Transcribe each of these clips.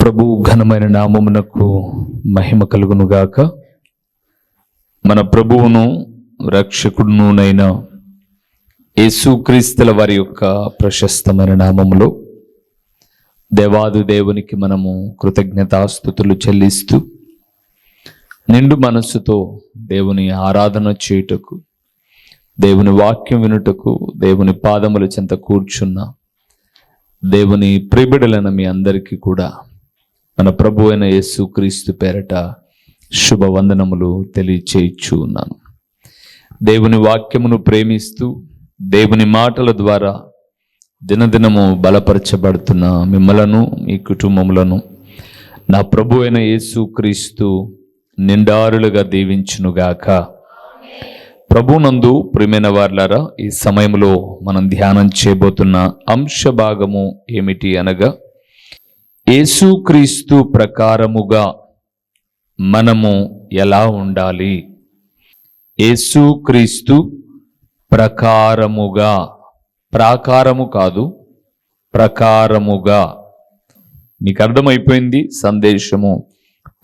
ప్రభు ఘనమైన నామమునకు మహిమ కలుగునుగాక. మన ప్రభువును రక్షకుడునైన యేసుక్రీస్తుల వారి యొక్క ప్రశస్తమైన నామములో దేవాది దేవునికి మనము కృతజ్ఞతాస్తుతులు చెల్లిస్తూ నిండు మనస్సుతో దేవుని ఆరాధన చేయుటకు, దేవుని వాక్యం వినుటకు, దేవుని పాదముల చెంత కూర్చున్న దేవుని ప్రియబిడలైన మీ అందరికీ కూడా మన ప్రభు అయిన యేసుక్రీస్తు పేరట శుభవందనములు తెలియచేయచ్చు ఉన్నాను. దేవుని వాక్యమును ప్రేమిస్తూ దేవుని మాటల ద్వారా దినదినము బలపరచబడుతున్న మిమ్మలను, మీ కుటుంబములను నా ప్రభు అయిన యేసుక్రీస్తు నిండారులుగా దీవించునుగాక. ప్రభునందు ప్రియమైన వారలారా, ఈ సమయంలో మనం ధ్యానం చేయబోతున్న అంశ భాగము ఏమిటి అనగా, యేసుక్రీస్తు ప్రకారముగా మనము ఎలా ఉండాలి. యేసుక్రీస్తు ప్రకారముగా, ప్రాకారము కాదు, ప్రకారముగా. మీకు అర్థమైపోయింది సందేశము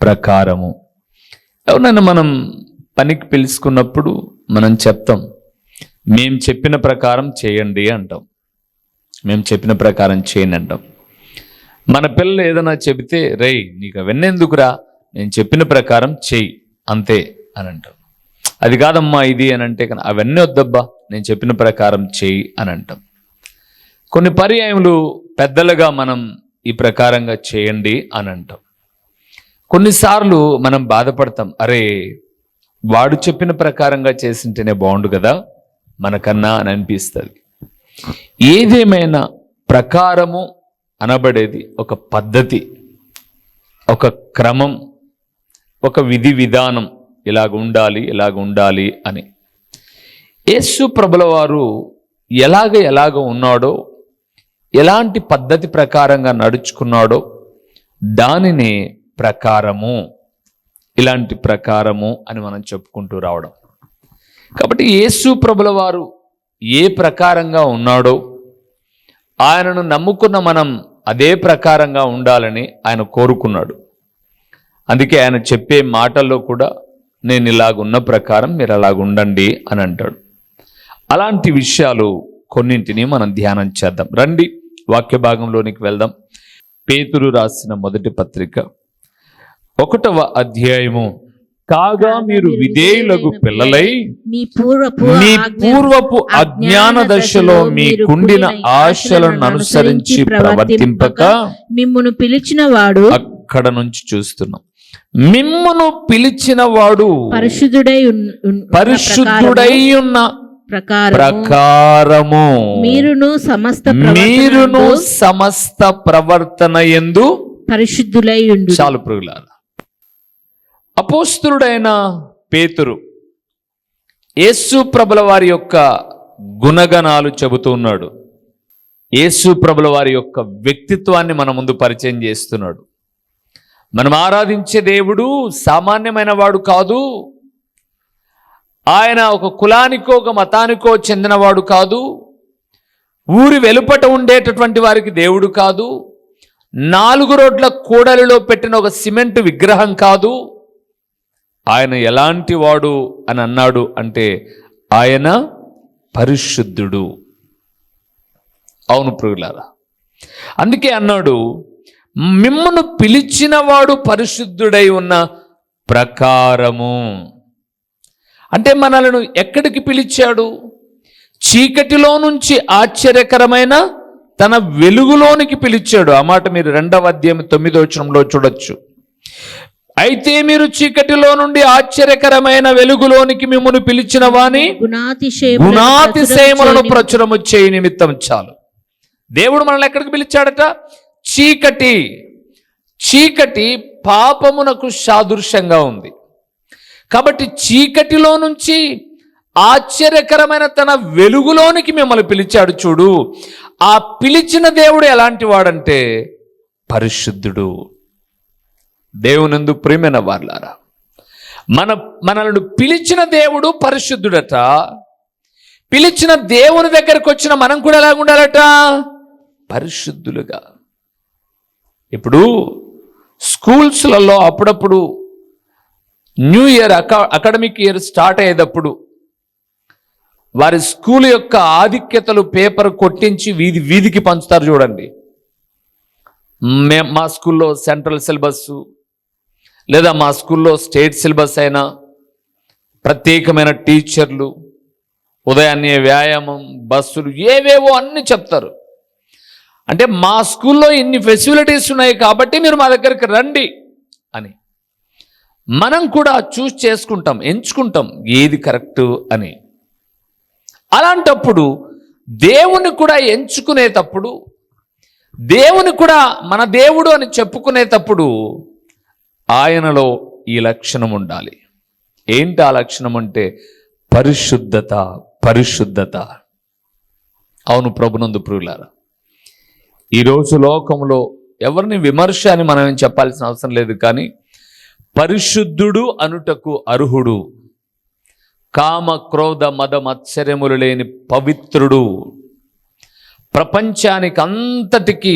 ప్రకారము. ఎవరైనా మనం పనికి పిలుచుకున్నప్పుడు మనం చెప్తాం, మేము చెప్పిన ప్రకారం చేయండి అంటాం, మేము చెప్పిన ప్రకారం చేయని అంటాం. మన పిల్లలు ఏదైనా చెబితే, రేయ్ నీకు అవన్నీ ఎందుకురా, నేను చెప్పిన ప్రకారం చెయ్యి అంతే అని అంటాం. అది కాదమ్మా ఇది అని అంటే, అవన్నీ వద్దబ్బా, నేను చెప్పిన ప్రకారం చెయ్యి అని అంటాం. కొన్ని పర్యాయములు పెద్దలుగా మనం ఈ ప్రకారంగా చేయండి అని అంటాం. కొన్నిసార్లు మనం బాధపడతాం, అరే వాడు చెప్పిన ప్రకారంగా చేసింటేనే బాగుండు కదా మనకన్నా అని అనిపిస్తుంది. ఏదేమైనా ప్రకారము అనబడేది ఒక పద్ధతి, ఒక క్రమం, ఒక విధి విధానం, ఇలాగ ఉండాలి అని. యేసు ప్రభుల వారు ఎలాగ ఉన్నాడో, ఎలాంటి పద్ధతి ప్రకారంగా నడుచుకున్నాడో దానిని ప్రకారము, ఇలాంటి ప్రకారము అని మనం చెప్పుకుంటూ రావడం. కాబట్టి యేసు ప్రభుల వారు ఏ ప్రకారంగా ఉన్నాడో, ఆయనను నమ్ముకున్న మనం అదే ప్రకారంగా ఉండాలని ఆయన కోరుకున్నాడు. అందుకే ఆయన చెప్పే మాటల్లో కూడా, నేను ఇలాగున్న ప్రకారం మీరు అలాగ ఉండండి అని అంటాడు. అలాంటి విషయాలు కొన్నింటిని మనం ధ్యానం చేద్దాం. రండి వాక్య భాగంలోనికి వెళ్దాం. పేతురు రాసిన మొదటి పత్రిక 1వ అధ్యాయము. కాగా మీరు విధేయులకు పిల్లలై మీ పూర్వపు అజ్ఞాన దశలో మీకుండిన ఆశలను అనుసరించి ప్రవర్తింపక, మిమ్మును పిలిచిన వాడు, అక్కడ నుంచి చూస్తున్నాం, మిమ్మును పిలిచిన వాడు పరిశుద్ధుడై ఉన్న ప్రకారము మీరును సమస్త ప్రవర్తన యందు పరిశుద్ధులై ఉండు. చాలు ప్రియులారా, అపోస్తలుడైన పేతురు యేసు ప్రభుల వారి యొక్క గుణగణాలు చెబుతూ ఉన్నాడు. యేసు ప్రభుల వారి యొక్క వ్యక్తిత్వాన్ని మన ముందు పరిచయం చేస్తున్నాడు. మనం ఆరాధించే దేవుడు సామాన్యమైన వాడు కాదు. ఆయన ఒక కులానికో ఒక మతానికో చెందినవాడు కాదు. ఊరి వెలుపట ఉండేటటువంటి వారికి దేవుడు కాదు. 4 రోడ్ల కూడలిలో పెట్టిన ఒక సిమెంట్ విగ్రహం కాదు. ఆయన ఎలాంటి వాడు అని అన్నాడు అంటే, ఆయన పరిశుద్ధుడు. అవును ప్రియులారా, అందుకే అన్నాడు, మిమ్మును పిలిచిన వాడు పరిశుద్ధుడై ఉన్న ప్రకారము. అంటే మనలను ఎక్కడికి పిలిచాడు? చీకటిలో నుంచి ఆశ్చర్యకరమైన తన వెలుగులోనికి పిలిచాడు. ఆ మాట మీరు 2వ అధ్యాయం 9వ వచనంలో చూడొచ్చు. అయితే మీరు చీకటిలో నుండి ఆశ్చర్యకరమైన వెలుగులోనికి మిమ్మును పిలిచిన వాని గుణాతిశయములను ప్రచురము చేయి నిమిత్తం. చాలు. దేవుడు మనల్ని ఎక్కడికి పిలిచాడట? చీకటి పాపమునకు సాదృశ్యంగా ఉంది. కాబట్టి చీకటిలో నుంచి ఆశ్చర్యకరమైన తన వెలుగులోనికి మిమ్మల్ని పిలిచాడు. చూడు, ఆ పిలిచిన దేవుడు ఎలాంటి వాడంటే పరిశుద్ధుడు. దేవునందు ప్రియమైన వారలారా, మనల్ని పిలిచిన దేవుడు పరిశుద్ధుడట. పిలిచిన దేవుని దగ్గరకు వచ్చిన మనం కూడా ఎలాగ ఉండాలట? పరిశుద్ధులుగా. ఇప్పుడు స్కూల్స్లలో అప్పుడప్పుడు new year academic year start అయ్యేటప్పుడు వారి స్కూల్ యొక్క ఆధిక్యతలు పేపర్ కొట్టించి వీధికి పంచుతారు చూడండి. మా స్కూల్లో సెంట్రల్ సిలబస్ లేదా మా స్కూల్లో స్టేట్ సిలబస్ అయినా ప్రత్యేకమైన టీచర్లు, ఉదయాన్నే వ్యాయామం, బస్సులు, ఏవేవో అన్ని చెప్తారు. అంటే మా స్కూల్లో ఇన్ని ఫెసిలిటీస్ ఉన్నాయి కాబట్టి మీరు మా దగ్గరికి రండి అని. మనం కూడా చూస్ చేసుకుంటాం, ఎంచుకుంటాం ఏది కరెక్ట్ అని. అలాంటప్పుడు దేవుని కూడా ఎంచుకునేటప్పుడు, దేవుని కూడా మన దేవుడు అని చెప్పుకునేటప్పుడు ఆయనలో ఈ లక్షణం ఉండాలి. ఏంటి ఆ లక్షణం అంటే పరిశుద్ధత. పరిశుద్ధత. అవును ప్రభునందు ప్రియులారా, ఈరోజు లోకంలో ఎవరిని విమర్శ అని మనం ఏం చెప్పాల్సిన అవసరం లేదు, కానీ పరిశుద్ధుడు అనుటకు అర్హుడు, కామ క్రోధ మద మత్సర్యములు లేని పవిత్రుడు, ప్రపంచానికి అంతటికీ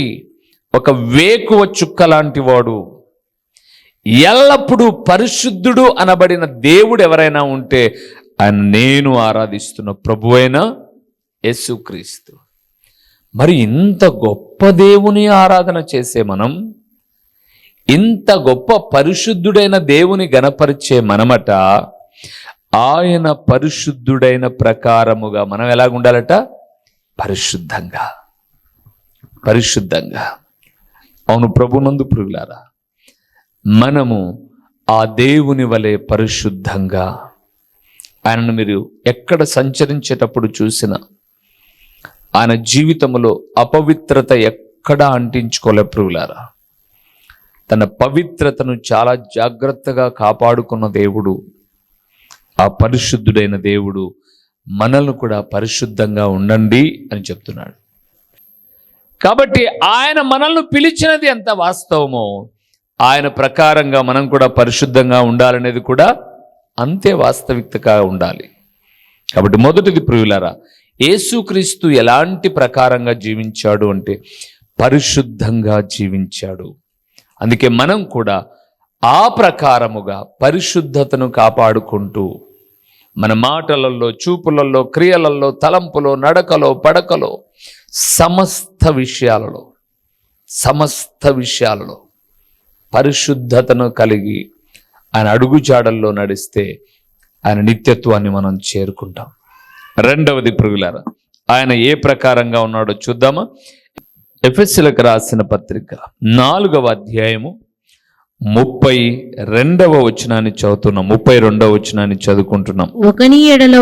ఒక వేకువ చుక్క లాంటి వాడు, ఎల్లప్పుడూ పరిశుద్ధుడు అనబడిన దేవుడు ఎవరైనా ఉంటే ఆయన నేను ఆరాధిస్తున్న ప్రభువైన యేసుక్రీస్తు. మరి ఇంత గొప్ప దేవుని ఆరాధన చేసే మనం, ఇంత గొప్ప పరిశుద్ధుడైన దేవుని గణపరిచే మనమట, ఆయన పరిశుద్ధుడైన ప్రకారముగా మనం ఎలాగుండాలట? పరిశుద్ధంగా. పరిశుద్ధంగా. అవును ప్రభునందు ప్రియులారా, మనము ఆ దేవుని వలె పరిశుద్ధంగా, ఆయనను మీరు ఎక్కడ సంచరించేటప్పుడు చూసినా ఆయన జీవితంలో అపవిత్రత ఎక్కడా అంటించుకోలే ప్రియులారా. తన పవిత్రతను చాలా జాగ్రత్తగా కాపాడుకున్న దేవుడు, ఆ పరిశుద్ధుడైన దేవుడు మనల్ని కూడా పరిశుద్ధంగా ఉండండి అని చెప్తున్నాడు. కాబట్టి ఆయన మనల్ని పిలిచినది ఎంత వాస్తవమో ఆయన ప్రకారంగా మనం కూడా పరిశుద్ధంగా ఉండాలనేది కూడా అంతే వాస్తవికతగా ఉండాలి. కాబట్టి మొదటిది ప్రియులారా, యేసుక్రీస్తు ఎలాంటి ప్రకారంగా జీవించాడు అంటే పరిశుద్ధంగా జీవించాడు. అందుకే మనం కూడా ఆ ప్రకారముగా పరిశుద్ధతను కాపాడుకుంటూ మన మాటలలో, చూపులలో, క్రియలలో, తలంపులో, నడకలో, పడకలో, సమస్త విషయాలలో పరిశుద్ధతను కలిగి ఆయన అడుగుజాడల్లో నడిస్తే ఆయన నిత్యత్వాన్ని మనం చేరుకుంటాం. రెండవది ప్రియులారా, ఆయన ఏ ప్రకారంగా ఉన్నాడో చూద్దామా? ఎఫెసీయులకు రాసిన పత్రిక 4వ అధ్యాయము 32వ వచనాన్ని చదువుతున్నాం. 32వ వచనాన్ని చదువుకుంటున్నాం. ఒకని ఎడల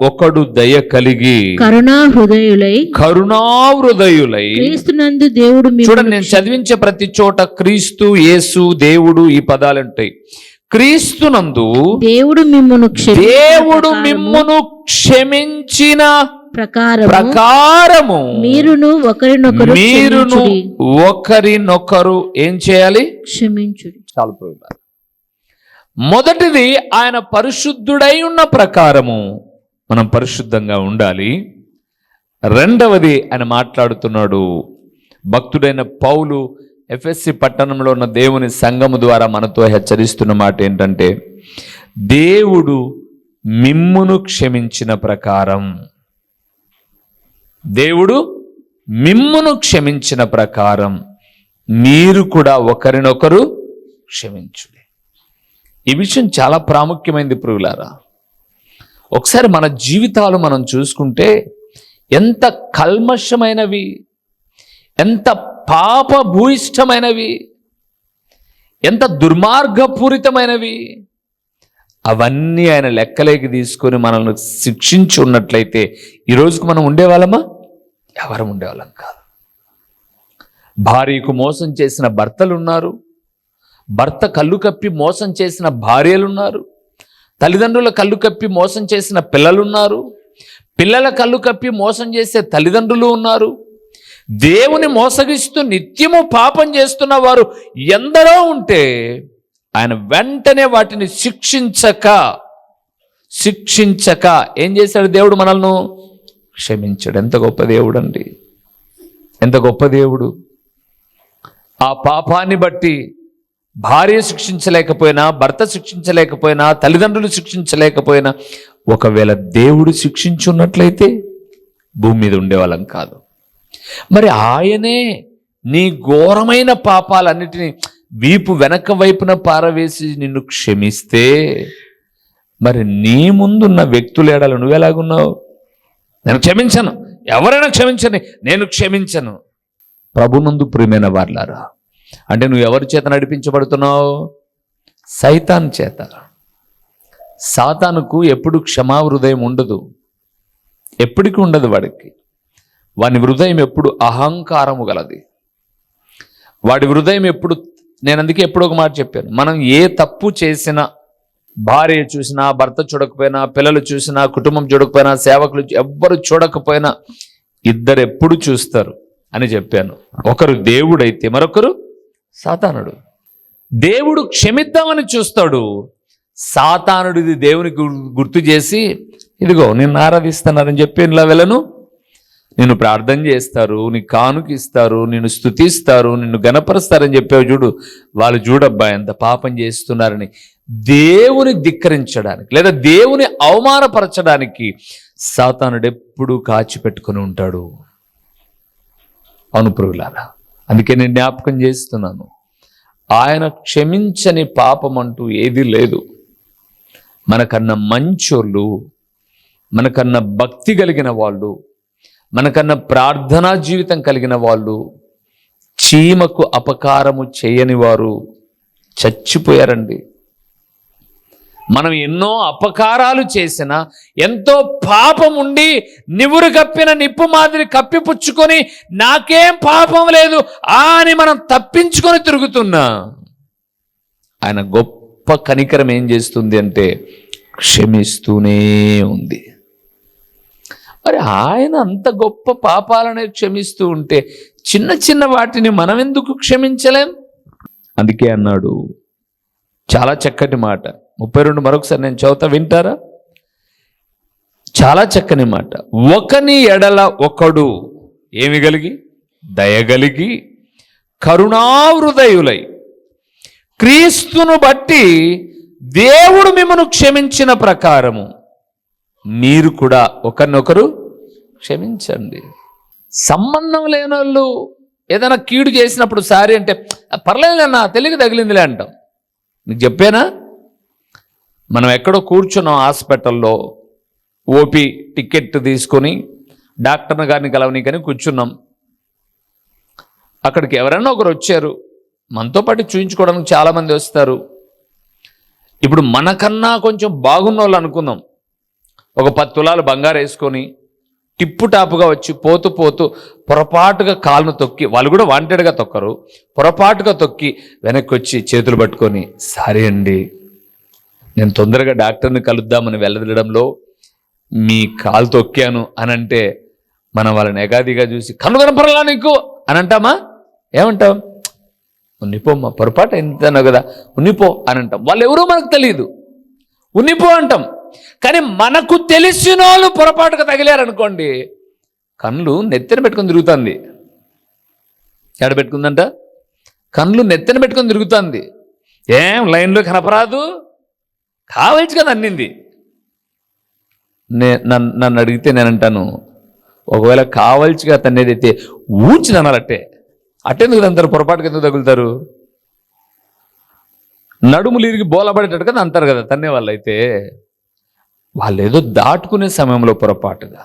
ఒకడు దయ కలిగి కరుణాహృదయులై క్రీస్తునందు దేవుడు. చూడండి, నేను చదివించే ప్రతి చోట క్రీస్తు, యేసు, దేవుడు ఈ పదాలు ఉంటాయి. క్రీస్తునందు దేవుడు మిమ్మును క్షమించిన ప్రకారము మీరును ఒకరినొకరు ఏం చేయాలి? క్షమించుడి. చాలు. మొదటిది ఆయన పరిశుద్ధుడై ఉన్న ప్రకారము మనం పరిశుద్ధంగా ఉండాలి. రెండవది ఆయన మాట్లాడుతున్నాడు, భక్తుడైన పౌలు ఎఫెసీ పట్టణంలో ఉన్న దేవుని సంఘము ద్వారా మనతో హెచ్చరిస్తున్న మాట ఏంటంటే, దేవుడు మిమ్మును క్షమించిన ప్రకారం, దేవుడు మిమ్మును క్షమించిన ప్రకారం మీరు కూడా ఒకరినొకరు క్షమించుడి. ఈ విషయం చాలా ప్రాముఖ్యమైనది ప్రియులారా. ఒకసారి మన జీవితాలు మనం చూసుకుంటే ఎంత కల్మషమైనవి, ఎంత పాపభూయిష్టమైనవి, ఎంత దుర్మార్గపూరితమైనవి, అవన్నీ ఆయన లెక్కలేకి తీసుకొని మనల్ని శిక్షించి ఉన్నట్లయితే ఈ రోజుకు మనం ఉండేవాళ్ళమా? ఎవరు ఉండేవాళ్ళం కాదు. భార్యకు మోసం చేసిన భర్తలున్నారు, భర్త కళ్ళు కప్పి మోసం చేసిన భార్యలున్నారు, తల్లిదండ్రుల కళ్ళు కప్పి మోసం చేసిన పిల్లలున్నారు, పిల్లల కళ్ళు కప్పి మోసం చేసే తల్లిదండ్రులు ఉన్నారు. దేవుని మోసగిస్తూ నిత్యము పాపం చేస్తున్న వారు ఎందరో ఉంటే ఆయన వెంటనే వాటిని శిక్షించక ఏం చేశాడు? దేవుడు మనల్ని క్షమించాడు. ఎంత గొప్ప దేవుడు అండి, ఎంత గొప్ప దేవుడు. ఆ పాపాన్ని బట్టి భార్య శిక్షించలేకపోయినా, భర్త శిక్షించలేకపోయినా, తల్లిదండ్రులు శిక్షించలేకపోయినా, ఒకవేళ దేవుడు శిక్షించున్నట్లయితే భూమి మీద ఉండేవాళ్ళం కాదు. మరి ఆయనే నీ ఘోరమైన పాపాలన్నిటినీ వీపు వెనక వైపున పారవేసి నిన్ను క్షమిస్తే, మరి నీ ముందున్న వ్యక్తుల ఎడల నువ్వెలాగున్నావు? నేను క్షమించను, ఎవరైనా క్షమించని, నేను క్షమించను. ప్రభునందు ప్రియమైన వారలారా, అంటే నువ్వు ఎవరి చేత నడిపించబడుతున్నావు? సైతాన్ చేత. సాతానుకు ఎప్పుడు క్షమా హృదయం ఉండదు, ఎప్పటికీ ఉండదు. వాడి హృదయం ఎప్పుడు అహంకారము గలది. వాడి హృదయం ఎప్పుడు, నేను అందుకే ఎప్పుడు ఒక మాట చెప్పాను, మనం ఏ తప్పు చేసినా, భార్య చూసినా, భర్త చూడకపోయినా, పిల్లలు చూసినా, కుటుంబం చూడకపోయినా, సేవకులు ఎవ్వరు చూడకపోయినా, ఇద్దరు ఎప్పుడు చూస్తారు అని చెప్పాను. ఒకరు దేవుడైతే మరొకరు సాతానుడు. దేవుడు క్షమిద్దామని చూస్తాడు, సాతానుడిది దేవునికి గుర్తు చేసి, ఇదిగో నిన్ను ఆరాధిస్తున్నారని చెప్పి ఇలా వెళ్ళను, నిన్ను ప్రార్థన చేస్తారు, నీ కానుక ఇస్తారు, నిన్ను స్తుతిస్తారు, నిన్ను గణపరుస్తారని చెప్పావు చూడు, వాళ్ళు చూడబ్బా ఎంత పాపం చేస్తున్నారని దేవుని ధిక్కరించడానికి లేదా దేవుని అవమానపరచడానికి సాతానుడు ఎప్పుడు కాచిపెట్టుకుని ఉంటాడు. అవును ప్రియులారా, అందుకే నేను జ్ఞాపకం చేస్తున్నాను, ఆయన క్షమించని పాపం అంటూ ఏదీ లేదు. మనకన్నా మంచోళ్ళు, మనకన్నా భక్తి కలిగిన వాళ్ళు, మనకన్నా ప్రార్థనా జీవితం కలిగిన వాళ్ళు, చీమకు అపకారము చేయని వారు చచ్చిపోయారండి. మనం ఎన్నో అపకారాలు చేసినా, ఎంతో పాపం ఉండి నివురు కప్పిన నిప్పు మాదిరి కప్పిపుచ్చుకొని నాకేం పాపం లేదు అని మనం తప్పించుకొని తిరుగుతున్నా, ఆయన గొప్ప కనికరం ఏం చేస్తుంది అంటే క్షమిస్తూనే ఉంది. మరి ఆయన అంత గొప్ప పాపాలనే క్షమిస్తూ ఉంటే చిన్న చిన్న వాటిని మనం ఎందుకు క్షమించలేం? అందుకే అన్నాడు చాలా చక్కటి మాట, 32 మరొకసారి నేను చదువుతా, వింటారా? చాలా చక్కని మాట. ఒకని ఎడల ఒకడు ఏమి కలిగి? దయగలిగి కరుణాహృదయులై క్రీస్తును బట్టి దేవుడు మిమ్మను క్షమించిన ప్రకారము మీరు కూడా ఒకరినొకరు క్షమించండి. సంబంధం లేని వాళ్ళు ఏదైనా కీడు చేసినప్పుడు సారీ అంటే పర్లేదన్నా తెలియక తగిలిందిలే అంటాం. మీకు చెప్పానా, మనం ఎక్కడో కూర్చున్నాం హాస్పిటల్లో, ఓపీ టికెట్ తీసుకొని డాక్టర్ గారిని కలవనీకని కూర్చున్నాం. అక్కడికి ఎవరైనా ఒకరు వచ్చారు, మనతో పాటు చూయించుకోవడానికి చాలామంది వస్తారు. ఇప్పుడు మనకన్నా కొంచెం బాగున్న వాళ్ళు అనుకుందాం, ఒక 10 తులాలు బంగారు వేసుకొని టిప్పు టాపుగా వచ్చి పోతూ పోతూ పొరపాటుగా కాళ్ళను తొక్కి, వాళ్ళు కూడా వాంటెడ్గా తొక్కరు, పొరపాటుగా తొక్కి వెనక్కి వచ్చి చేతులు పట్టుకొని సారీ అండి, నేను తొందరగా డాక్టర్ని కలుద్దామని వెళ్ళడంలో మీ కాలు తొక్కాను అని అంటే మనం వాళ్ళని ఎగాదిగా చూసి కన్ను కనపరలా నీకు అని అంటామా? ఏమంటాం? ఉన్నిపోమ్మా, పొరపాటు ఎంతనో కదా, ఉన్నిపో అని అంటాం. వాళ్ళు ఎవరో మనకు తెలియదు, ఉన్నిపో అంటాం. కానీ మనకు తెలిసిన వాళ్ళు పొరపాటుగా తగిలారనుకోండి, కళ్ళు నెత్తిన పెట్టుకొని తిరుగుతుంది. ఎడ పెట్టుకుందంట? కళ్ళు నెత్తిన పెట్టుకొని తిరుగుతుంది. ఏం లైన్లో కనపరాదు, కావచ్చు కదా అన్నింది. నన్ను అడిగితే నేనంటాను, ఒకవేళ కావాల్సిగా తన్నేదైతే ఊంచి తనాలట్టే, అట్టెందుకు అంటారు? పొరపాటుగా ఎందుకు తగులుతారు? నడుములు ఇరిగి బోలబడేటట్టు కదా అంటారు కదా తన్నే వాళ్ళు. అయితే వాళ్ళు ఏదో దాటుకునే సమయంలో పొరపాటుగా,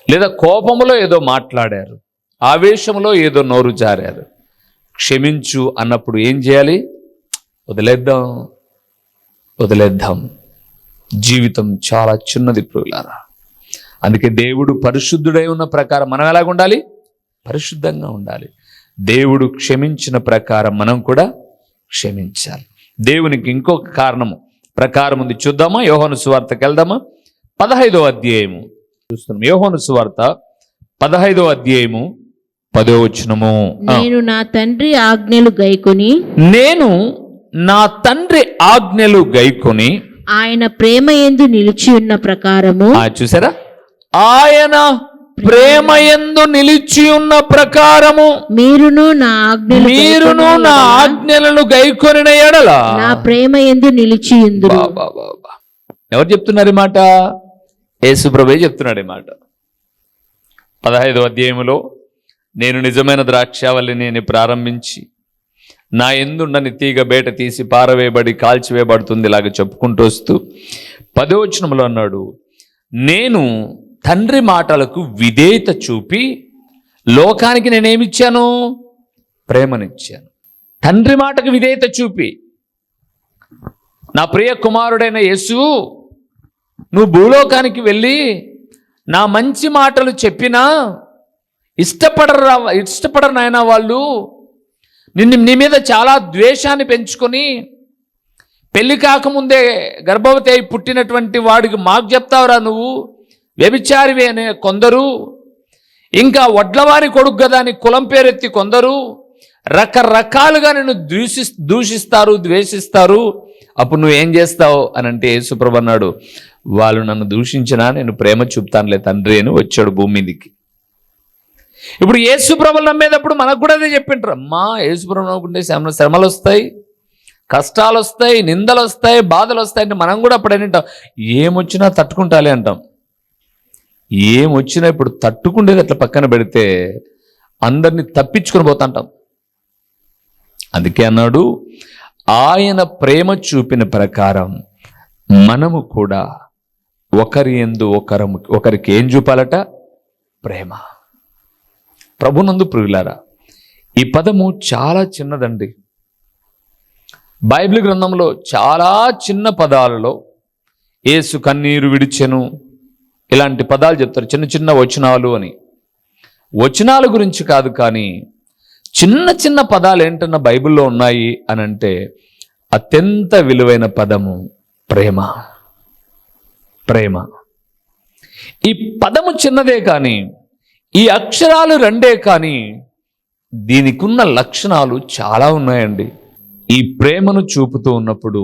లేదా కోపంలో ఏదో మాట్లాడారు, ఆవేశంలో ఏదో నోరు జారారు, క్షమించు అన్నప్పుడు ఏం చేయాలి? వదిలేద్దాం. జీవితం చాలా చిన్నది ప్రియులారా. అందుకే దేవుడు పరిశుద్ధుడై ఉన్న ప్రకారం మనం ఎలాగుండాలి? పరిశుద్ధంగా ఉండాలి. దేవుడు క్షమించిన ప్రకారం మనం కూడా క్షమించాలి. దేవునికి ఇంకొక కారణము ప్రకారం ఉంది, చూద్దామా? యోహాను సువార్తకి వెళ్దామా? 15వ అధ్యాయము చూస్తున్నాం. యోహాను సువార్త 15వ అధ్యాయము 10వ వచనము. నేను నా తండ్రి ఆజ్ఞలు గైకొని ఆయన ప్రేమ యందు నిలిచి ఉన్న ప్రకారము. చూసారా? ఆయన ప్రేమయందు నిలిచి ఉన్న ప్రకారము మీరును నా ఆజ్ఞలను గైకొనిన ఎడల నా ప్రేమ యందు నిలిచియుందురు. ఎవరు చెప్తున్నారు ఈ మాట? యేసుప్రభువే చెప్తున్నాడు ఈ మాట. 15వ అధ్యాయములో నేను నిజమైన ద్రాక్షావల్లిని ప్రారంభించి నా యందుండని తీగ బయట తీసి పారవేయబడి కాల్చివేయబడుతుంది ఇలాగ చెప్పుకుంటూ వస్తూ 10వ వచనంలో అన్నాడు, నేను తండ్రి మాటలకు విధేయత చూపి లోకానికి నేనేమిచ్చాను? ప్రేమనిచ్చాను. తండ్రి మాటకు విధేయత చూపి, నా ప్రియ కుమారుడైన యేసు, నువ్వు భూలోకానికి వెళ్ళి నా మంచి మాటలు చెప్పినా ఇష్టపడరు నాయనా వాళ్ళు. నీ మీద చాలా ద్వేషాన్ని పెంచుకొని పెళ్లి కాకముందే గర్భవతి అయి పుట్టినటువంటి వాడికి మాకు చెప్తావురా నువ్వు వ్యభిచారివి అనే కొందరు, ఇంకా వడ్లవారి కొడుకు కదా అని కులం పేరెత్తి కొందరు రకరకాలుగా నిన్ను దూషిస్తారు, ద్వేషిస్తారు. అప్పుడు నువ్వేం చేస్తావు అని అంటే యేసుప్రభు అన్నాడు, వాళ్ళు నన్ను దూషించినా నేను ప్రేమ చూపుతానులే తండ్రి అని వచ్చాడు భూమి మీదకి. ఇప్పుడు యేసుప్రభుని నమ్మేటప్పుడు మనకు కూడా అదే చెప్పింటారు, అమ్మా యేసుప్రభు నమ్ముకుంటే శ్రమలు వస్తాయి, కష్టాలు వస్తాయి, నిందలు వస్తాయి, బాధలు వస్తాయి అంటే మనం కూడా అప్పుడు ఏంటాం, ఏమొచ్చినా తట్టుకుంటాలే అంటాం. ఏమొచ్చినా ఇప్పుడు తట్టుకుండేది అట్లా పక్కన పెడితే అందరినీ తప్పించుకొని పోతుంటాం. అందుకే అన్నాడు, ఆయన ప్రేమ చూపిన ప్రకారం మనము కూడా ఒకరి యందు ఒకరికి ఏం చూపాలట? ప్రేమ. ప్రభునందు ప్రియులారా, ఈ పదము చాలా చిన్నదండి. బైబిల్ గ్రంథంలో చాలా చిన్న పదాలలో యేసు కన్నీరు విడిచెను ఇలాంటి పదాలు చెప్తారు, చిన్న చిన్న వచనాలు అని. వచనాల గురించి కాదు, కానీ చిన్న చిన్న పదాలు ఏంటన్న బైబిల్లో ఉన్నాయి అని అంటే అత్యంత విలువైన పదము ప్రేమ. ప్రేమ ఈ పదము చిన్నదే కానీ, ఈ అక్షరాలు రెండే కానీ దీనికి ఉన్న లక్షణాలు చాలా ఉన్నాయండి. ఈ ప్రేమను చూపుతూ ఉన్నప్పుడు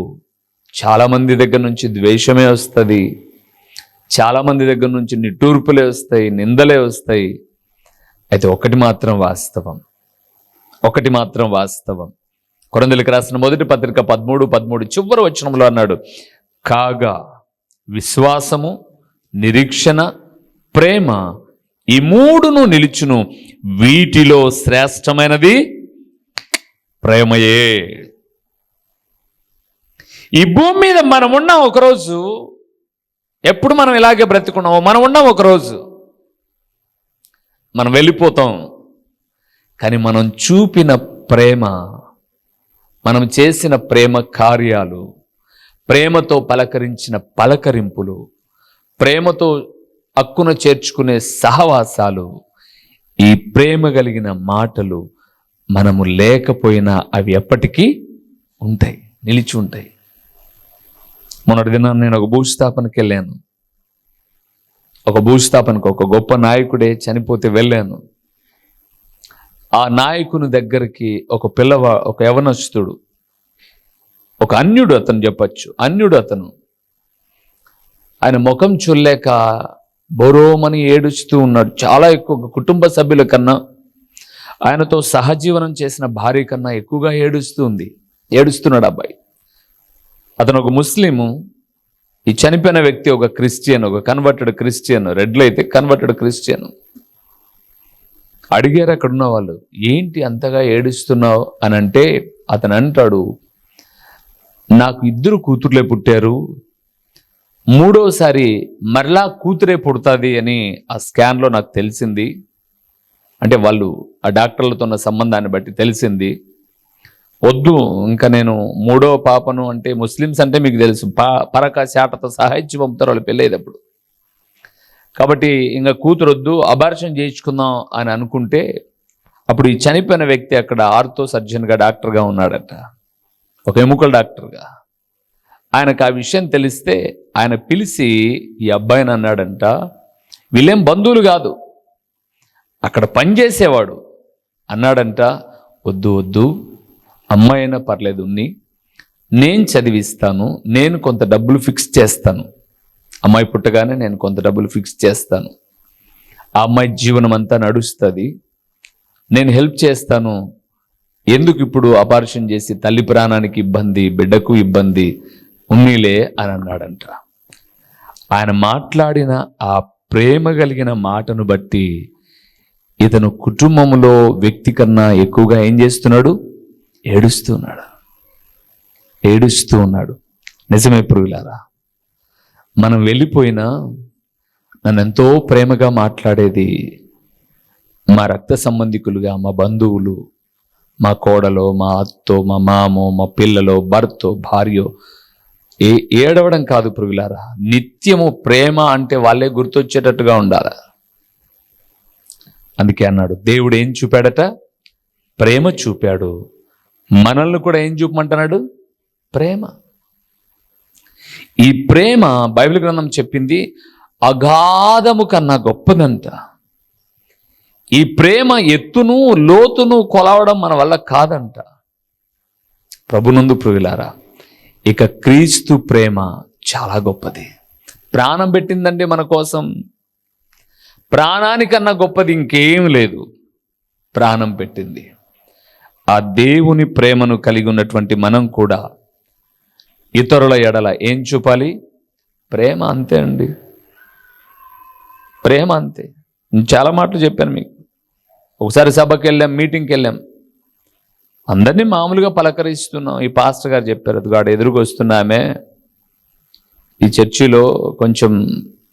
చాలామంది దగ్గర నుంచి ద్వేషమే వస్తుంది, చాలామంది దగ్గర నుంచి నిట్టూర్పులే వస్తాయి, నిందలే వస్తాయి. అయితే ఒకటి మాత్రం వాస్తవం. కొరింథీయులకు రాసిన మొదటి పత్రిక 13:13 చివరి వచనంలో అన్నాడు, కాగా విశ్వాసము, నిరీక్షణ, ప్రేమ ఈ మూడును నిలుచును, వీటిలో శ్రేష్టమైనది ప్రేమయే. ఈ భూమి మీద మనం ఉన్నాం ఒకరోజు, ఎప్పుడు మనం ఇలాగే బ్రతుకున్నామో మనం ఉన్నాం ఒకరోజు, మనం వెళ్ళిపోతాం. కానీ మనం చూపిన ప్రేమ, మనం చేసిన ప్రేమ కార్యాలు, ప్రేమతో పలకరించిన పలకరింపులు, ప్రేమతో హక్కున చేర్చుకునే సహవాసాలు, ఈ ప్రేమ కలిగిన మాటలు మనము లేకపోయినా అవి ఎప్పటికీ ఉంటాయి, నిలిచి ఉంటాయి. మొన్నటి దినం నేను ఒక భూస్థాపనకి వెళ్ళాను. ఒక గొప్ప నాయకుడే చనిపోతే వెళ్ళాను. ఆ నాయకుని దగ్గరికి ఒక యవనస్తుడు, ఒక అన్యుడు అతను చెప్పచ్చు, అతను ఆయన ముఖం చూడలేక బోరోమని ఏడుస్తూ ఉన్నాడు. చాలా ఎక్కువ, కుటుంబ సభ్యుల కన్నా ఆయనతో సహజీవనం చేసిన భార్య కన్నా ఎక్కువగా ఏడుస్తున్నాడు అబ్బాయి. అతను ఒక ముస్లిము, ఈ చనిపోయిన వ్యక్తి ఒక క్రిస్టియన్, ఒక కన్వర్టెడ్ క్రిస్టియన్, రెడ్లు అయితే కన్వర్టెడ్ క్రిస్టియన్. అడిగారు అక్కడున్న వాళ్ళు, ఏంటి అంతగా ఏడుస్తున్నావు అని అంటే అతను అంటాడు, నాకు 2 కూతుర్లే పుట్టారు, 3వసారి మరలా కూతురే పుడుతుంది అని ఆ స్కాన్లో నాకు తెలిసింది. అంటే వాళ్ళు ఆ డాక్టర్లతో ఉన్న సంబంధాన్ని బట్టి తెలిసింది. వద్దు, ఇంకా నేను 3వ పాపను, అంటే ముస్లిమ్స్ అంటే మీకు తెలుసు, పరక శాటతో సహా ఇచ్చి పంపుతారు వాళ్ళు పెళ్ళేటప్పుడు. కాబట్టి ఇంకా కూతురు వద్దు, అబార్షన్ చేయించుకుందాం అని అనుకుంటే అప్పుడు ఈ చనిపోయిన వ్యక్తి అక్కడ ఆర్థో సర్జన్గా డాక్టర్గా ఉన్నాడట, ఒక ఎముకల డాక్టర్గా. ఆయనకు ఆ విషయం తెలిస్తే ఆయన పిలిచి ఈ అబ్బాయిని అన్నాడంట, వీళ్ళేం బంధువులు కాదు, అక్కడ పనిచేసేవాడు. అన్నాడంట, వద్దు అమ్మాయి అయినా పర్లేదు, నేను చదివిస్తాను, నేను కొంత డబ్బులు ఫిక్స్ చేస్తాను, అమ్మాయి పుట్టగానే నేను కొంత డబ్బులు ఫిక్స్ చేస్తాను, ఆ అమ్మాయి జీవనం అంతా నడుస్తుంది, నేను హెల్ప్ చేస్తాను, ఎందుకు ఇప్పుడు అబార్షన్ చేసి తల్లి ప్రాణానికి ఇబ్బంది, బిడ్డకు ఇబ్బంది, ఉన్నీలే అని అన్నాడంట. ఆయన మాట్లాడిన ఆ ప్రేమ కలిగిన మాటను బట్టి ఇతను కుటుంబంలో వ్యక్తి కన్నా ఎక్కువగా ఏం చేస్తున్నాడు? ఏడుస్తూ ఉన్నాడు. నిజమే ప్రియులారా, మనం వెళ్ళిపోయినా నన్ను ఎంతో ప్రేమగా మాట్లాడేది మా రక్త సంబంధికులుగా, మా బంధువులు, మా కోడలో, మా అత్తో, మా మామో, మా పిల్లలో, భర్తో, భార్యో, ఏడవడం కాదు ప్రియులారా, నిత్యము ప్రేమ అంటే వాళ్ళే గుర్తొచ్చేటట్టుగా ఉండాలి. అందుకే అన్నాడు, దేవుడు ఏం చూపాడట? ప్రేమ చూపాడు. మనల్ని కూడా ఏం చూపమంటున్నాడు? ప్రేమ. ఈ ప్రేమ బైబిల్ గ్రంథం చెప్పింది అగాధము కన్నా గొప్పదంట. ఈ ప్రేమ ఎత్తును లోతును కొలవడం మన వల్ల కాదంట. ప్రభునందు ప్రియులారా, ఇక క్రీస్తు ప్రేమ చాలా గొప్పది. ప్రాణం పెట్టిందంటే మన కోసం. ప్రాణానికన్నా గొప్పది ఇంకేం లేదు. ప్రాణం పెట్టింది. ఆ దేవుని ప్రేమను కలిగి ఉన్నటువంటి మనం కూడా ఇతరుల ఎడల ఏం చూపాలి? ప్రేమ. అంతే అండి, ప్రేమ అంతే. చాలా మాటలు చెప్పాను మీకు. ఒకసారి సభకి వెళ్ళాం, మీటింగ్కి వెళ్ళాం, అందరినీ మామూలుగా పలకరిస్తున్నాం. ఈ పాస్టర్ గారు చెప్పారు, అది ఎదురుకు వస్తున్నామే ఈ చర్చిలో కొంచెం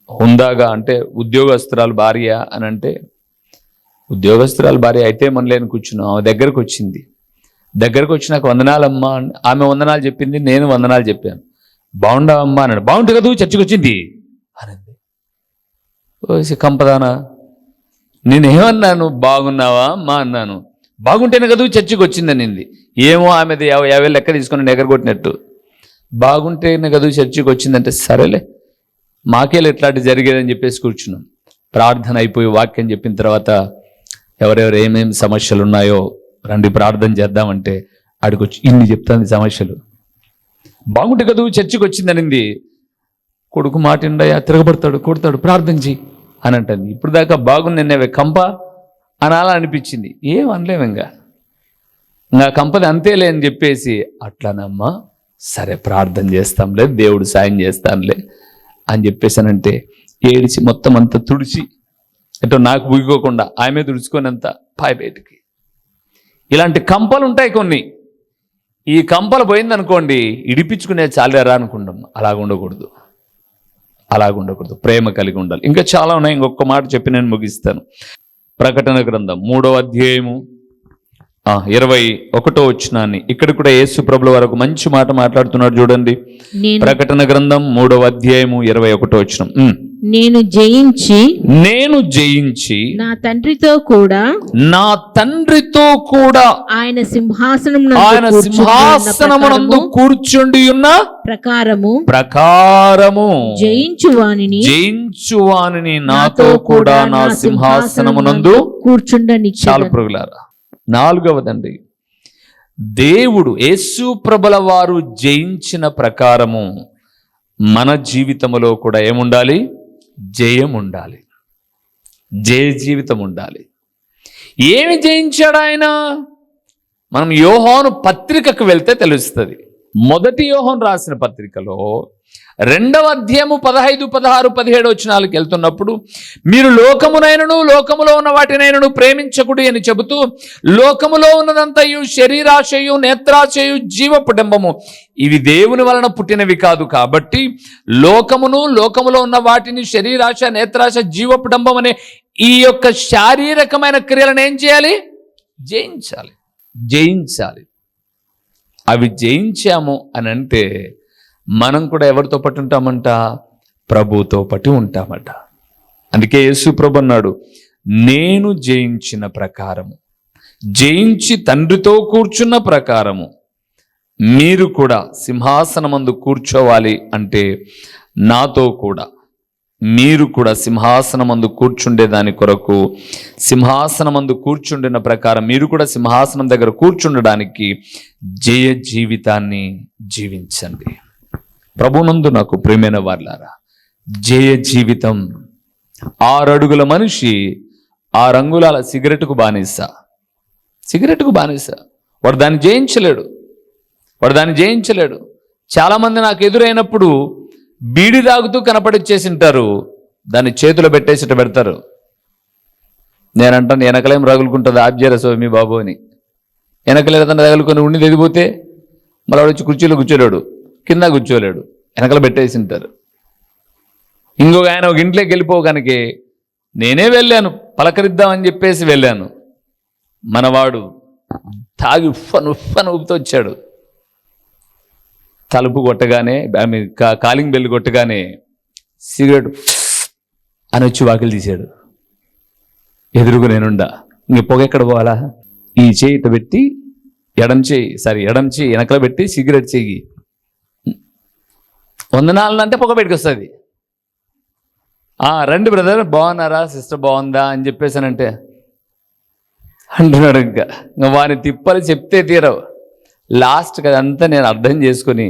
హుందాగా, అంటే ఉద్యోగస్తురాలు భార్య అని, అంటే ఉద్యోగస్తురాలు భార్య అయితే మనలేని కూర్చున్నాం. ఆమె దగ్గరకు వచ్చింది. దగ్గరకు వచ్చినాక వందనాలమ్మా, ఆమె వందనాలు చెప్పింది, నేను వందనాలు చెప్పాను. బాగుండవమ్మా అన్నాడు. బాగుంటే కదా చర్చికి వచ్చింది అనంది. కంపదానా, నేనేమన్నాను? బాగున్నావా అమ్మా అన్నాను. బాగుంటేనే కదా చర్చికి వచ్చింది అనింది. ఏమో ఆమెది 50 లెక్క తీసుకుని ఎగరగొట్టినట్టు. బాగుంటేనే కదా చర్చికి వచ్చిందంటే సరేలే, మాకేలే ఎట్లాంటి జరిగేదని చెప్పేసి కూర్చున్నాం. ప్రార్థన అయిపోయి వాక్యం చెప్పిన తర్వాత ఎవరెవరు ఏమేమి సమస్యలు ఉన్నాయో రండి ప్రార్థన చేద్దామంటే ఆడికొచ్చి ఇన్ని చెప్తాంది సమస్యలు. బాగుంటే కదా చర్చికి వచ్చిందనింది. కొడుకు మాట ఇండయా, తిరగబడతాడు, కొడతాడు, ప్రార్థన చెయ్యి అని అంటుంది. ఇప్పుడు దాకా బాగుంది నిన్నవే కంప అనాలా అనిపించింది. ఏం అనలేము ఇంకా కంపది అంతేలే అని చెప్పేసి, అట్లానమ్మా సరే ప్రార్థన చేస్తాంలే, దేవుడు సాయం చేస్తానులే అని చెప్పేసానంటే ఏడిచి మొత్తం అంతా తుడిచి, అంటే నాకు బుగిపోకుండా ఆమె తుడుచుకొని అంతా పాయ బయటికి. ఇలాంటి కంపలు ఉంటాయి కొన్ని. ఈ కంపలు పోయిందనుకోండి, ఇడిపించుకునే చాలేరా అనుకుంటాం. అలాగుండకూడదు. ప్రేమ కలిగి ఉండాలి. ఇంకా చాలా ఉన్నాయి. ఇంకొక మాట చెప్పి నేను ముగిస్తాను. ప్రకటన గ్రంథం 3వ అధ్యాయము 21వ వచనాన్ని, ఇక్కడ కూడా యేసు ప్రభుల వరకు మంచి మాట మాట్లాడుతున్నాడు చూడండి. ప్రకటన గ్రంథం 3వ అధ్యాయము 21వ వచనం. నేను జయించి నా తండ్రితో కూడా ఆయన సింహాసనమునందు కూర్చుండి ఉన్న ప్రకారము జయించువానిని నాతో కూడా నా సింహాసనమునందు కూర్చుండని. చాలు ప్రుగులారా. 4వదండి, దేవుడు యేసు ప్రభుల వారు జయించిన ప్రకారము మన జీవితంలో కూడా ఏముండాలి? జయం ఉండాలి, జయ జీవితం ఉండాలి. ఏమి జయించాడు ఆయన? మనం యోహాను పత్రికకు వెళ్తే తెలుస్తుంది. 1 యోహాను రాసిన పత్రికలో 2వ అధ్యాయము 15, 16, 17 వచనాలకు వెళ్తున్నప్పుడు, మీరు లోకమునైనను లోకములో ఉన్న వాటినైనను ప్రేమించకుడి అని చెబుతూ, లోకములో ఉన్నదంతయు శరీరాశయు, నేత్రాశయు, జీవపుడంబము ఇవి దేవుని వలన పుట్టినవి కాదు. కాబట్టి లోకమును, లోకములో ఉన్న వాటిని, శరీరాశ, నేత్రాశ, జీవపుడంబం అనే ఈ యొక్క శారీరకమైన క్రియలను ఏం చేయాలి? జయించాలి. అవి జయించాము అని అంటే మనం కూడా ఎవరితో పాటు ఉంటామంట? ప్రభుతో పాటు ఉంటామట. అందుకే యేసు ప్రభు అన్నాడు, నేను జయించిన ప్రకారము, జయించి తండ్రితో కూర్చున్న ప్రకారము మీరు కూడా సింహాసనమందు కూర్చోవాలి. అంటే నాతో కూడా మీరు కూడా సింహాసనమందు కూర్చుండే దాని కొరకు, సింహాసనమందు కూర్చుండిన ప్రకారం మీరు కూడా సింహాసనం దగ్గర కూర్చుండడానికి జయ జీవితాన్ని జీవించండి. ప్రభునందు నాకు ప్రియమైన వారలారా, జయ జీవితం 6 అడుగుల మనిషి 6 అంగుళాల సిగరెట్కు బానిస. వాడు దాన్ని జయించలేడు. చాలామంది నాకు ఎదురైనప్పుడు బీడి తాగుతూ కనపడిచ్చేసింటారు, దాన్ని చేతిలో పెట్టేసి పెడతారు. నేనంటాను, వెనకలేం రగులుకుంటుంది, ఆబ్జేరా స్వామి బాబు అని. వెనకలేదన్నా రగులుకొని ఉండి ఎదిగిపోతే మళ్ళీ వాడు వచ్చి కుర్చీలో కూర్చోలేడు, కింద కూర్చోలేడు, వెనకలు పెట్టేసింటారు. ఇంకొక ఆయన ఒక ఇంట్లోకి వెళ్ళిపోగానికి నేనే వెళ్ళాను, పలకరిద్దామని చెప్పేసి వెళ్ళాను. మనవాడు తాగి ఉఫ్ఫను ఊపుతూ వచ్చాడు. తలుపు కొట్టగానే, కాలింగ్ బెల్ కొట్టగానే సిగరెట్ అని వచ్చి వాకిలు తీశాడు. ఎదురుగా నేనుండా, ఇంక పొగ ఎక్కడ పోవాలా? ఈ చేయి ఇట పెట్టి ఎడం చేయి వెనకలో పెట్టి సిగరెట్ చెయ్యి 104 అంటే పొగ బయటకు వస్తుంది. రండి బ్రదర్, బాగున్నారా, సిస్టర్ బాగుందా అని చెప్పేసానంటే అంటున్నాడు. ఇంకా వారిని తిప్పలు చెప్తే తీరవు. లాస్ట్కి అదంతా నేను అర్థం చేసుకొని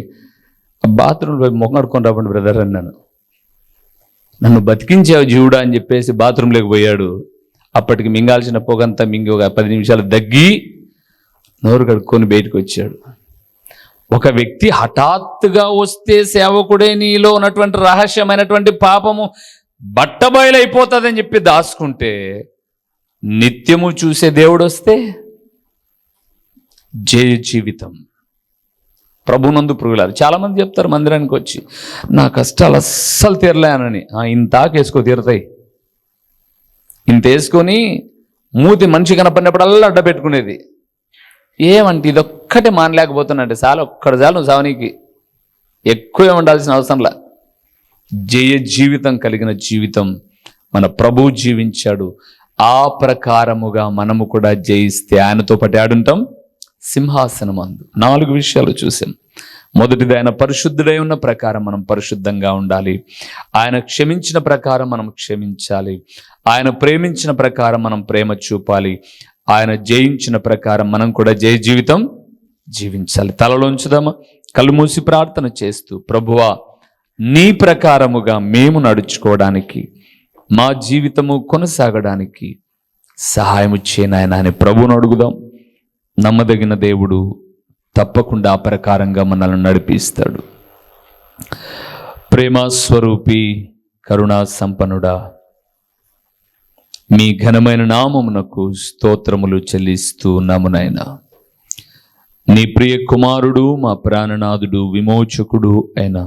బాత్రూంలో ముఖం కడుక్కొని రాబండి బ్రదర్ అన్నాను. నన్ను బతికించావు జీవుడా అని చెప్పేసి బాత్రూంలోకి పోయాడు. అప్పటికి మింగాల్సిన పొగంతా మింగి ఒక 10 నిమిషాలు దగ్గి నోరు కడుక్కొని బయటకు వచ్చాడు. ఒక వ్యక్తి హఠాత్తుగా వస్తే సేవకుడే నీలో ఉన్నటువంటి రహస్యమైనటువంటి పాపము బట్టబయలైపోతుందని చెప్పి దాచుకుంటే, నిత్యము చూసే దేవుడు వస్తే జయ జీవితం. ప్రభునందు ప్రియులారు, చాలామంది చెప్తారు మందిరానికి వచ్చి, నా కష్టాలు అస్సలు తీరలేనని. ఇంతాకేసుకో తీరుతాయి. ఇంత వేసుకొని మూతి మనిషి కనపడినప్పుడల్లా అడ్డ పెట్టుకునేది. ఏమంటే ఇదొక్కటే మానలేకపోతున్నట్టే, చాలు ఒక్కడు చాలు నువ్వు సావనీకి, ఎక్కువ ఉండాల్సిన అవసరంలా. జయ జీవితం కలిగిన జీవితం మన ప్రభువు జీవించాడు. ఆ ప్రకారముగా మనము కూడా జయిస్తే ఆయనతో పాటు ఆడుంటాం సింహాసనం అందు. 4 విషయాలు చూసాం. మొదటిది, ఆయన పరిశుద్ధుడై ఉన్న ప్రకారం మనం పరిశుద్ధంగా ఉండాలి. ఆయన క్షమించిన ప్రకారం మనం క్షమించాలి. ఆయన ప్రేమించిన ప్రకారం మనం ప్రేమ చూపాలి. ఆయన జయించిన ప్రకారం మనం కూడా జయ జీవితం జీవించాలి. తలలోంచుదామా, కళ్ళు మూసి ప్రార్థన చేస్తూ, ప్రభువా నీ ప్రకారముగా మేము నడుచుకోవడానికి, మా జీవితము కొనసాగడానికి సహాయము చేయనాయన అని ప్రభువును అడుగుదాం. నమ్మదగిన దేవుడు తప్పకుండా ఆ ప్రకారంగా మనల్ని నడిపిస్తాడు. ప్రేమ స్వరూపి, కరుణా సంపన్నుడా, మీ ఘనమైన నామమునకు స్తోత్రములు చెల్లిస్తూ ఉన్నాము నాయనా. నీ ప్రియ కుమారుడు, మా ప్రాణనాథుడు, విమోచకుడు అయిన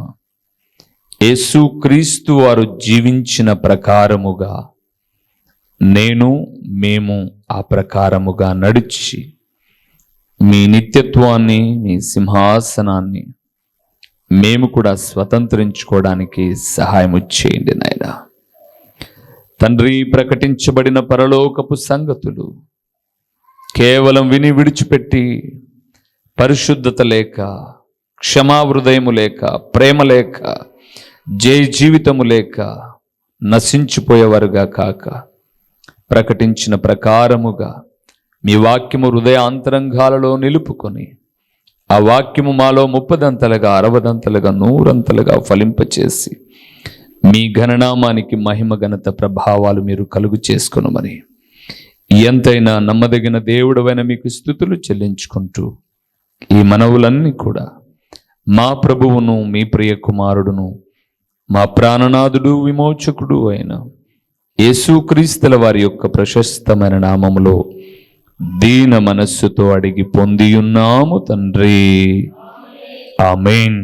యేసుక్రీస్తు వారు జీవించిన ప్రకారముగా మేము ఆ ప్రకారముగా నడిచి మీ నిత్యత్వాన్ని, మీ సింహాసనాన్ని మేము కూడా స్వతంత్రించుకోవడానికి సహాయము చేయండి నాయనా. తండ్రి, ప్రకటించబడిన పరలోకపు సంగతులు కేవలం విని విడిచిపెట్టి పరిశుద్ధత లేక, క్షమాహృదయము లేక, ప్రేమ లేక, జయ జీవితము లేక నశించిపోయేవారుగా కాక, ప్రకటించిన ప్రకారముగా మీ వాక్యము హృదయాంతరంగాలలో నిలుపుకొని, ఆ వాక్యము మాలో 30దంతలుగా, 60దంతలుగా, 100ంతలుగా ఫలింపచేసి మీ ఘననామానికి మహిమ, ఘనత, ప్రభావాలు మీరు కలుగు చేసుకొనుమని ఎంతైనా నమ్మదగిన దేవుడవైన మీకు స్తుతులు చెల్లించుకుంటూ, ఈ మనవులన్నీ కూడా మా ప్రభువును, మీ ప్రియ కుమారుడును, మా ప్రాణనాథుడు, విమోచకుడు అయిన యేసుక్రీస్తుల వారి యొక్క ప్రశస్తమైన నామములో దీన మనస్సుతో అడిగి పొందియున్నాము తండ్రి. ఆమేన్.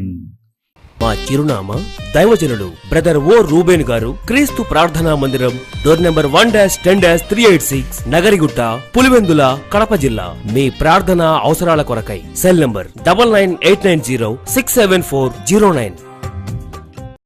మా చిరునామా దైవజనుడు బ్రదర్ ఓ రూబేన్ గారు, క్రీస్తు ప్రార్థనా మందిరం, డోర్ నెంబర్ 1-10-386, నగరిగుట్ట, పులివెందుల, కడప జిల్లా. మీ ప్రార్థనా అవసరాల కొరకై సెల్ నంబర్ 9989067409.